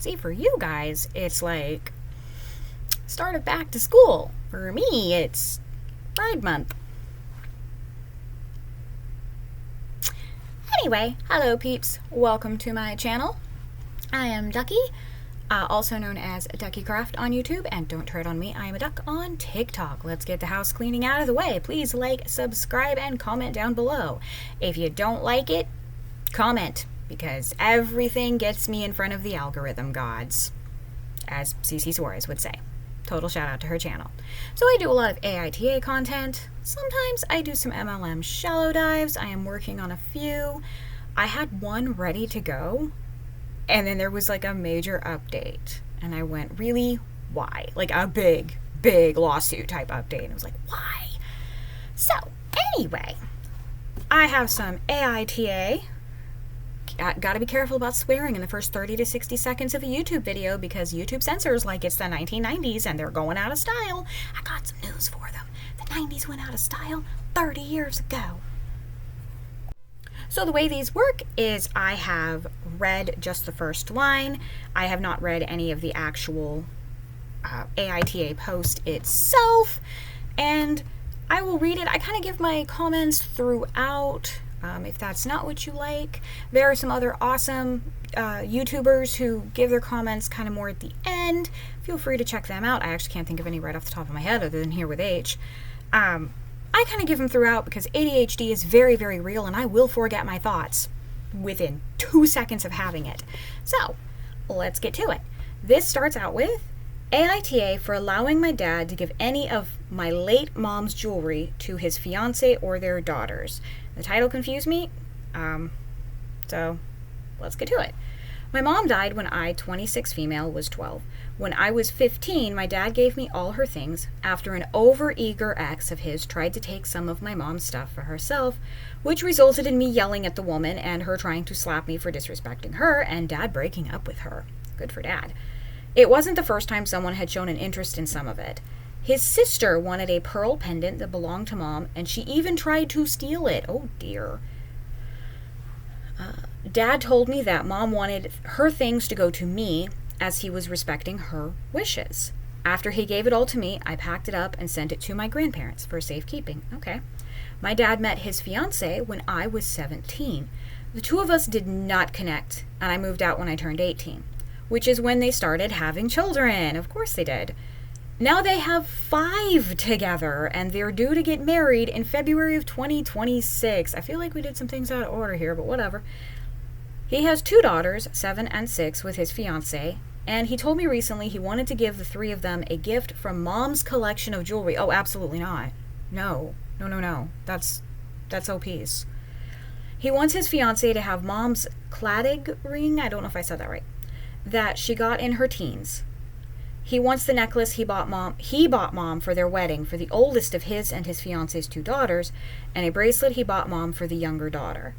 See, for you guys, it's like start of back to school. For me, it's Pride Month. Anyway, hello peeps. Welcome to my channel. I am Ducky, also known as DuckyCraft on YouTube, and don't tread on me, I am a duck on TikTok. Let's get the house cleaning out of the way. Please like, subscribe, and comment down below. If you don't like it, comment, because everything gets me in front of the algorithm gods, as CC Suarez would say. Total shout out to her channel. So I do a lot of AITA content. Sometimes I do some MLM shallow dives. I am working on a few. I had one ready to go, and then there was like a major update. And I went, really? Why? Like a big lawsuit type update. And I was like, why? So anyway, I have some AITA. Got to be careful about swearing in the first 30 to 60 seconds of a YouTube video because YouTube censors like it's the 1990s and they're going out of style. I got some news for them. The 90s went out of style 30 years ago. So the way these work is I have read just the first line. I have not read any of the actual AITA post itself, and I will read it. I kind of give my comments throughout. If that's not what you like, there are some other awesome YouTubers who give their comments kind of more at the end. Feel free to check them out. I actually can't think of any right off the top of my head other than Here with H. I kind of give them throughout because ADHD is very, very real, and I will forget my thoughts within 2 seconds of having it. So let's get to it. This starts out with AITA for allowing my dad to give any of my late mom's jewelry to his fiance or their daughters. The title confused me, so let's get to it. My mom died when I, 26 female, was 12. When I was 15, my dad gave me all her things after an overeager ex of his tried to take some of my mom's stuff for herself, which resulted in me yelling at the woman and her trying to slap me for disrespecting her and dad breaking up with her. Good for dad. It wasn't the first time someone had shown an interest in some of it. His sister wanted a pearl pendant that belonged to mom, and she even tried to steal it. Oh dear. Dad told me that mom wanted her things to go to me as he was respecting her wishes. After he gave it all to me, I packed it up and sent it to my grandparents for safekeeping. Okay. My dad met his fiance when I was 17. The two of us did not connect, and I moved out when I turned 18, which is when they started having children. Of course they did. Now they have 5 together, and they're due to get married in February of 2026. I feel like we did some things out of order here, but whatever. He has 2 daughters, 7 and 6, with his fiancée, and he told me recently he wanted to give the 3 of them a gift from mom's collection of jewelry. Oh, absolutely not. No. That's OPs. He wants his fiancée to have mom's cladig ring, I don't know if I said that right, that she got in her teens. He wants the necklace he bought mom for their wedding for the oldest of his and his fiance's 2 daughters, and a bracelet he bought mom for the younger daughter.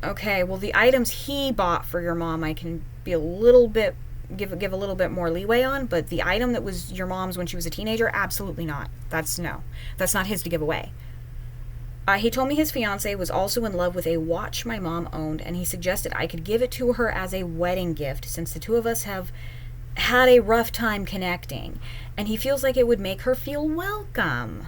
Okay, well the items he bought for your mom I can be a little bit give a little bit more leeway on, but the item that was your mom's when she was a teenager, absolutely not. That's not his to give away. He told me his fiancé was also in love with a watch my mom owned, and he suggested I could give it to her as a wedding gift since the 2 of us have had a rough time connecting, and he feels like it would make her feel welcome.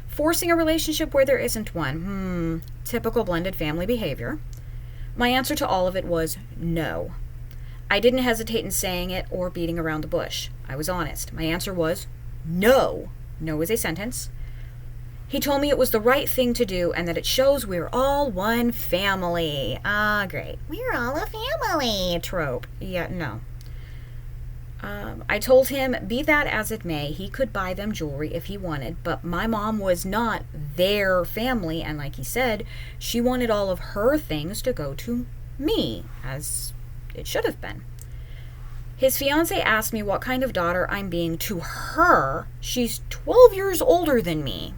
Forcing a relationship where there isn't one. Typical blended family behavior. My answer to all of it was no. I didn't hesitate in saying it or beating around the bush. I was honest. My answer was no. No is a sentence. He told me it was the right thing to do and that it shows we're all one family. Great. We're all a family trope. Yeah, no. I told him, be that as it may, he could buy them jewelry if he wanted, but my mom was not their family, and like he said, she wanted all of her things to go to me, as it should have been. His fiancé asked me what kind of daughter I'm being to her. She's 12 years older than me.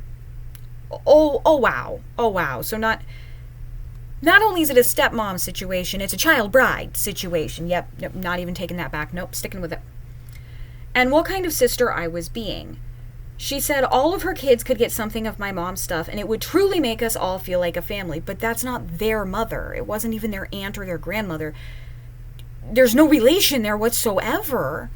Oh wow. So not only is it a stepmom situation, it's a child bride situation. Yep, not even taking that back. Nope, sticking with it. And what kind of sister I was being. She said all of her kids could get something of my mom's stuff and it would truly make us all feel like a family, but that's not their mother. It wasn't even their aunt or their grandmother. there's no relation there whatsoever.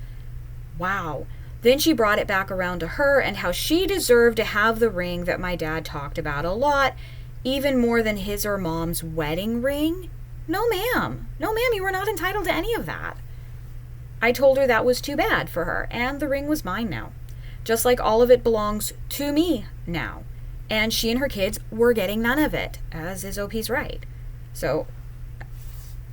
Wow. Then she brought it back around to her and how she deserved to have the ring that my dad talked about a lot, even more than his or mom's wedding ring. No, ma'am. No, ma'am, you were not entitled to any of that. I told her that was too bad for her, and the ring was mine now. Just like all of it belongs to me now. And she and her kids were getting none of it, as is OP's right. So,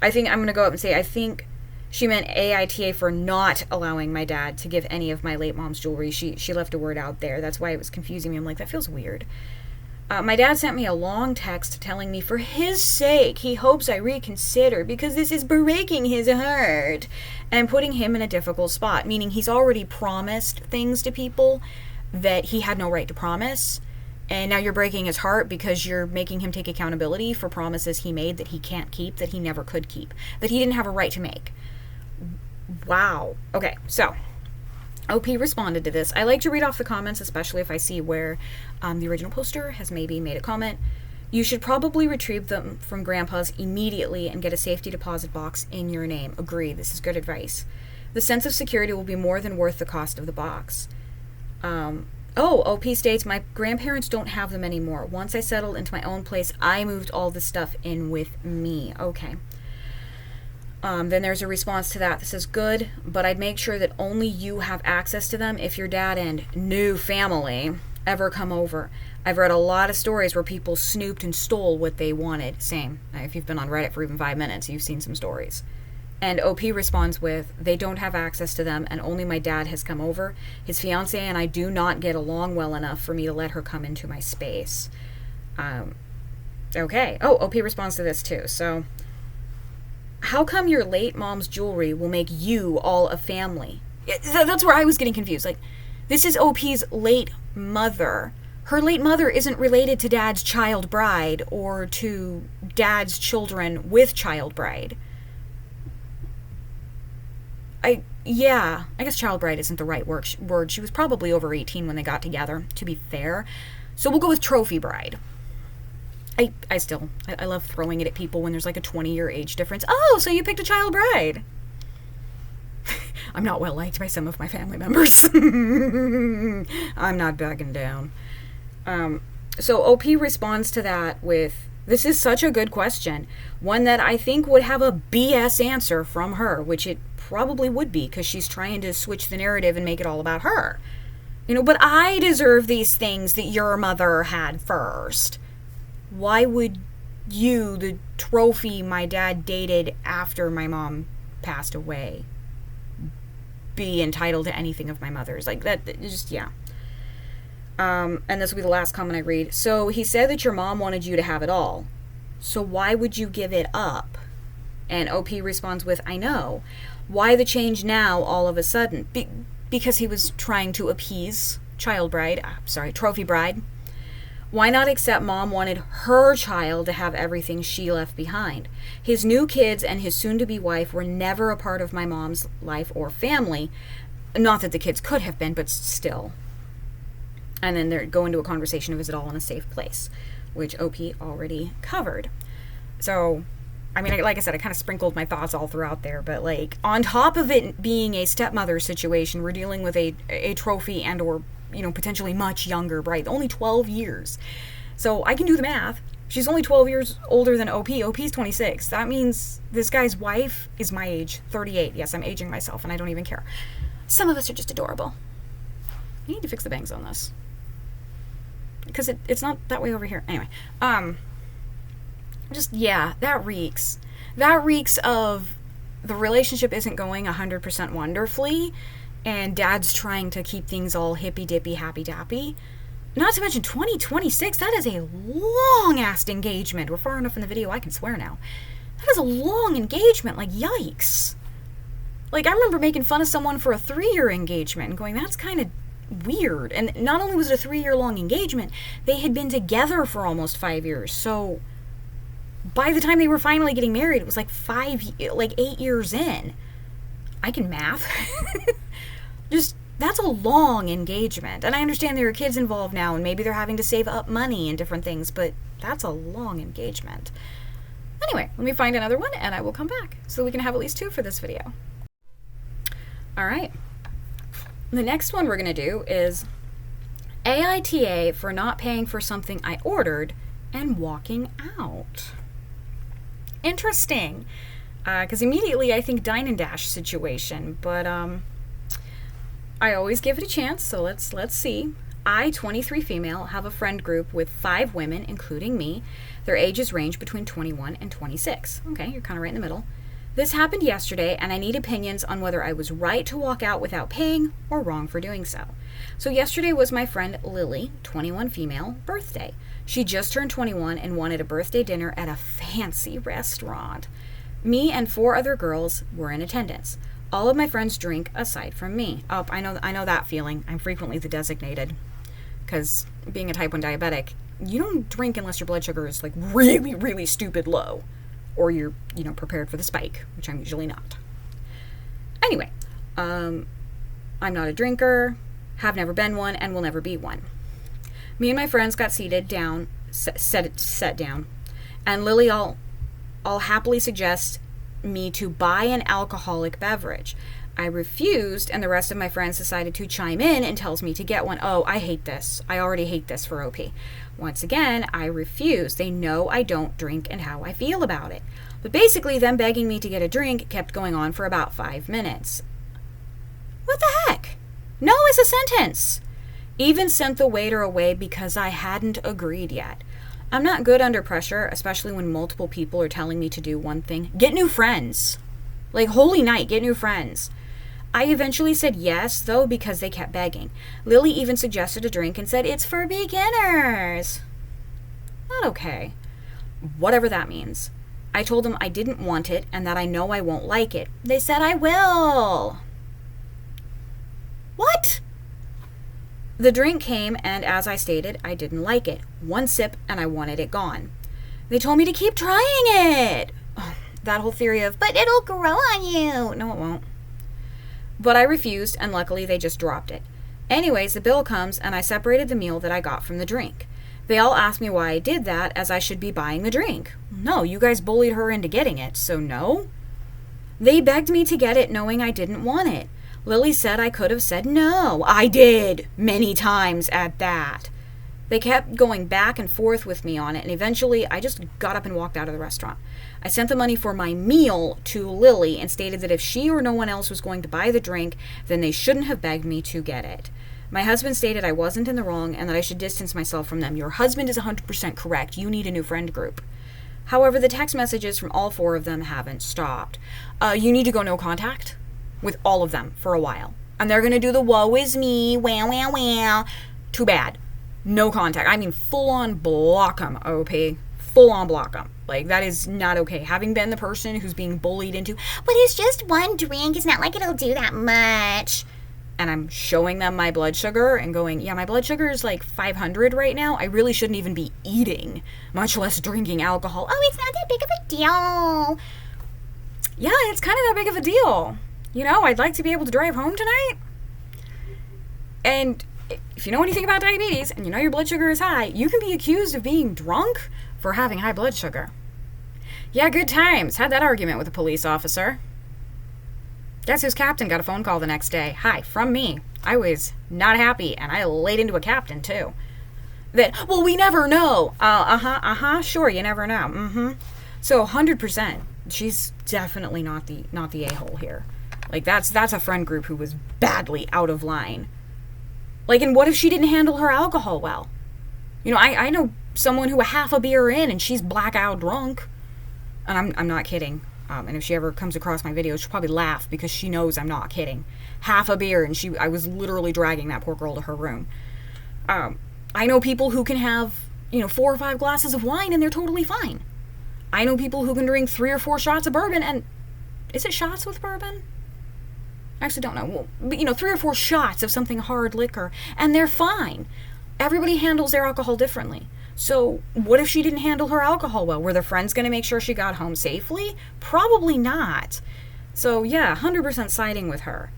I think I'm going to go up and say, I think she meant AITA for not allowing my dad to give any of my late mom's jewelry. She left a word out there. That's why it was confusing me. I'm like, that feels weird. My dad sent me a long text telling me for his sake he hopes I reconsider because this is breaking his heart and putting him in a difficult spot, meaning he's already promised things to people that he had no right to promise, and now you're breaking his heart because you're making him take accountability for promises he made that he can't keep, that he never could keep, that he didn't have a right to make. Wow. Okay, so OP responded to this. I like to read off the comments, especially if I see where the original poster has maybe made a comment. You should probably retrieve them from Grandpa's immediately and get a safety deposit box in your name. Agree. This is good advice. The sense of security will be more than worth the cost of the box. OP states, my grandparents don't have them anymore. Once I settled into my own place, I moved all the stuff in with me. Okay. Then there's a response to that says, good, but I'd make sure that only you have access to them if your dad and new family ever come over. I've read a lot of stories where people snooped and stole what they wanted. Same. If you've been on Reddit for even 5 minutes, you've seen some stories. And OP responds with, they don't have access to them and only my dad has come over. His fiancée and I do not get along well enough for me to let her come into my space. Okay. Oh, OP responds to this too. So, how come your late mom's jewelry will make you all a family? That's where I was getting confused. Like, this is OP's late mother. Her late mother isn't related to Dad's child bride or to Dad's children with child bride. I guess child bride isn't the right word. She was probably over 18 when they got together, to be fair. So we'll go with trophy bride. I love throwing it at people when there's like a 20-year age difference. Oh, so you picked a child bride. I'm not well liked by some of my family members. I'm not backing down. So OP responds to that with, this is such a good question. One that I think would have a BS answer from her, which it probably would be because she's trying to switch the narrative and make it all about her. But I deserve these things that your mother had first. Why would you, the trophy my dad dated after my mom passed away, be entitled to anything of my mother's? Like, that, just, yeah. And this will be the last comment I read. So, he said that your mom wanted you to have it all. So, why would you give it up? And OP responds with, I know. Why the change now all of a sudden? Because he was trying to appease trophy bride. Why not accept Mom wanted her child to have everything she left behind? His new kids and his soon-to-be wife were never a part of my mom's life or family. Not that the kids could have been, but still. And then they're going to a conversation of is it all in a safe place, which OP already covered. So, I mean, like I said, I kind of sprinkled my thoughts all throughout there, but like on top of it being a stepmother situation, we're dealing with a trophy and or potentially much younger bride, only 12 years. So I can do the math. She's only 12 years older than OP. OP's 26. That means this guy's wife is my age, 38. Yes, I'm aging myself, and I don't even care. Some of us are just adorable. I need to fix the bangs on this. Because it's not that way over here. Anyway, that reeks. That reeks of the relationship isn't going 100% wonderfully, and Dad's trying to keep things all hippy-dippy, happy-dappy. Not to mention 2026, that is a long-ass engagement. We're far enough in the video I can swear now. That is a long engagement, like, yikes. Like, I remember making fun of someone for a 3-year engagement and going, that's kind of weird. And not only was it a 3-year-long engagement, they had been together for almost 5 years. So, by the time they were finally getting married, it was like 8 years in. I can math. That's a long engagement. And I understand there are kids involved now, and maybe they're having to save up money and different things, but that's a long engagement. Anyway, let me find another one and I will come back so we can have at least 2 for this video. All right. The next one we're going to do is AITA for not paying for something I ordered and walking out. Interesting. Because immediately I think Dine and Dash situation, but I always give it a chance, so let's see. I, 23 female, have a friend group with 5 women, including me. Their ages range between 21 and 26. Okay, you're kind of right in the middle. This happened yesterday, and I need opinions on whether I was right to walk out without paying or wrong for doing so. So yesterday was my friend Lily, 21 female, birthday. She just turned 21 and wanted a birthday dinner at a fancy restaurant. Me and 4 other girls were in attendance. All of my friends drink aside from me. Oh, I know that feeling. I'm frequently the designated. Because being a type 1 diabetic, you don't drink unless your blood sugar is like really, really stupid low. Or you're, prepared for the spike, which I'm usually not. Anyway, I'm not a drinker, have never been one, and will never be one. Me and my friends got seated down, set down, and Lily all happily suggest me to buy an alcoholic beverage. I refused, and the rest of my friends decided to chime in and tells me to get one. Oh, I hate this. I already hate this for OP. Once again, I refuse. They know I don't drink and how I feel about it. But basically, them begging me to get a drink kept going on for about 5 minutes. What the heck? No is a sentence. Even sent the waiter away because I hadn't agreed yet. I'm not good under pressure, especially when multiple people are telling me to do one thing. Get new friends. Like, holy night, get new friends. I eventually said yes, though, because they kept begging. Lily even suggested a drink and said, it's for beginners. Not okay. Whatever that means. I told them I didn't want it and that I know I won't like it. They said I will. What? The drink came, and as I stated, I didn't like it. 1 sip, and I wanted it gone. They told me to keep trying it. Oh, that whole theory of, but it'll grow on you. No, it won't. But I refused, and luckily they just dropped it. Anyways, the bill comes, and I separated the meal that I got from the drink. They all asked me why I did that, as I should be buying the drink. No, you guys bullied her into getting it, so no. They begged me to get it knowing I didn't want it. Lily said I could have said no. I did, many times at that. They kept going back and forth with me on it, and eventually I just got up and walked out of the restaurant. I sent the money for my meal to Lily and stated that if she or no one else was going to buy the drink, then they shouldn't have begged me to get it. My husband stated I wasn't in the wrong and that I should distance myself from them. Your husband is 100% correct. You need a new friend group. However, the text messages from all 4 of them haven't stopped. You need to go no contact with all of them for a while. And they're going to do the woe is me, wow, wow, wow. Too bad. No contact. I mean, full on block them, OP. Full on block them. Like, that is not okay. Having been the person who's being bullied into, but it's just 1 drink. It's not like it'll do that much. And I'm showing them my blood sugar and going, yeah, my blood sugar is like 500 right now. I really shouldn't even be eating, much less drinking alcohol. Oh, it's not that big of a deal. Yeah, it's kind of that big of a deal. I'd like to be able to drive home tonight. And if you know anything about diabetes and you know your blood sugar is high, you can be accused of being drunk for having high blood sugar. Yeah, good times. Had that argument with a police officer. Guess whose captain got a phone call the next day? Hi, from me. I was not happy, and I laid into a captain, too. Well, we never know. Sure, you never know. So, 100%, she's definitely not the a-hole here. Like, that's a friend group who was badly out of line. Like, and what if she didn't handle her alcohol well? I know someone who a half a beer in and she's blackout drunk. And I'm not kidding. And if she ever comes across my videos, she'll probably laugh because she knows I'm not kidding. Half a beer and I was literally dragging that poor girl to her room. I know people who can have, 4 or 5 glasses of wine and they're totally fine. I know people who can drink 3 or 4 shots of bourbon and... Is it shots with bourbon? I actually don't know. Well, but, 3 or 4 shots of something hard liquor, and they're fine. Everybody handles their alcohol differently. So what if she didn't handle her alcohol well? Were the friends going to make sure she got home safely? Probably not. So yeah, 100% siding with her.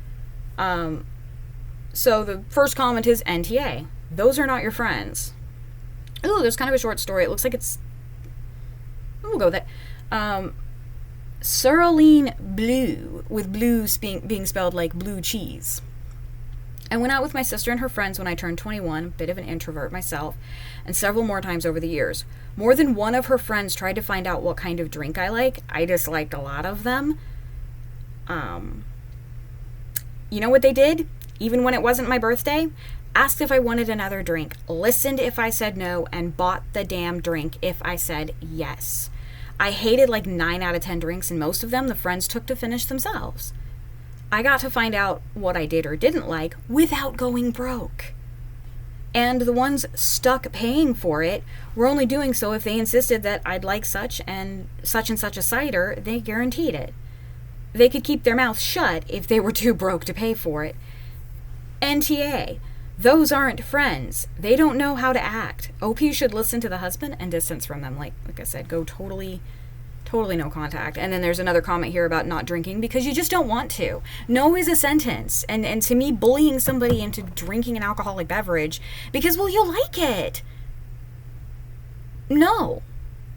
So the first comment is NTA. Those are not your friends. Ooh, there's kind of a short story. It looks like we'll go with it. Cerulean blue, with blues being spelled like blue cheese. I went out with my sister and her friends when I turned 21, a bit of an introvert myself, and several more times over the years. More than one of her friends tried to find out what kind of drink I like. I disliked a lot of them. You know what they did? Even when it wasn't my birthday? Asked if I wanted another drink, listened if I said no, and bought the damn drink if I said yes. I hated like 9 out of 10 drinks, and most of them the friends took to finish themselves. I got to find out what I did or didn't like without going broke. And the ones stuck paying for it were only doing so if they insisted that I'd like such and such a cider. They guaranteed it. They could keep their mouths shut if they were too broke to pay for it. NTA. Those aren't friends. They don't know how to act. OP should listen to the husband and distance from them. Like I said, go totally no contact. And then there's another comment here about not drinking because you just don't want to. No is a sentence. And to me, bullying somebody into drinking an alcoholic beverage because, well, you like it. No.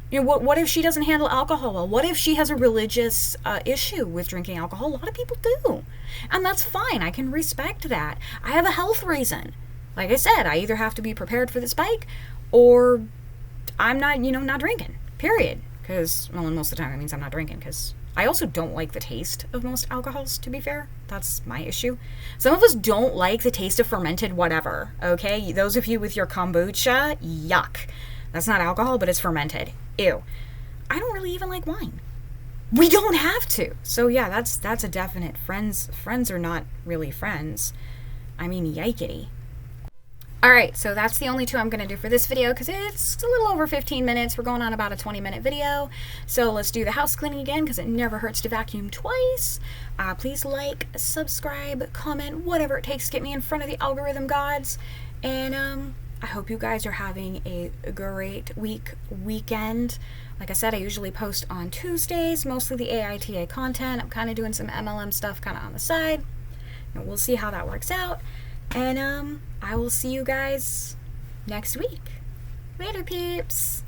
You know, what if she doesn't handle alcohol well? What if she has a religious issue with drinking alcohol? A lot of people do. And that's fine. I can respect that. I have a health reason. Like I said, I either have to be prepared for the spike or I'm not drinking. Period. Because, well, and most of the time it means I'm not drinking because I also don't like the taste of most alcohols, to be fair. That's my issue. Some of us don't like the taste of fermented whatever, okay? Those of you with your kombucha, yuck. That's not alcohol, but it's fermented. Ew. I don't really even like wine. We don't have to. So yeah, that's a definite. Friends are not really friends. I mean, yikety. Alright, so that's the only two I'm going to do for this video because it's a little over 15 minutes. We're going on about a 20-minute video. So let's do the house cleaning again because it never hurts to vacuum twice. Please like, subscribe, comment, whatever it takes to get me in front of the algorithm gods. And I hope you guys are having a great weekend. Like I said, I usually post on Tuesdays, mostly the AITA content. I'm kind of doing some MLM stuff kind of on the side. And we'll see how that works out. And I will see you guys next week. Later, peeps.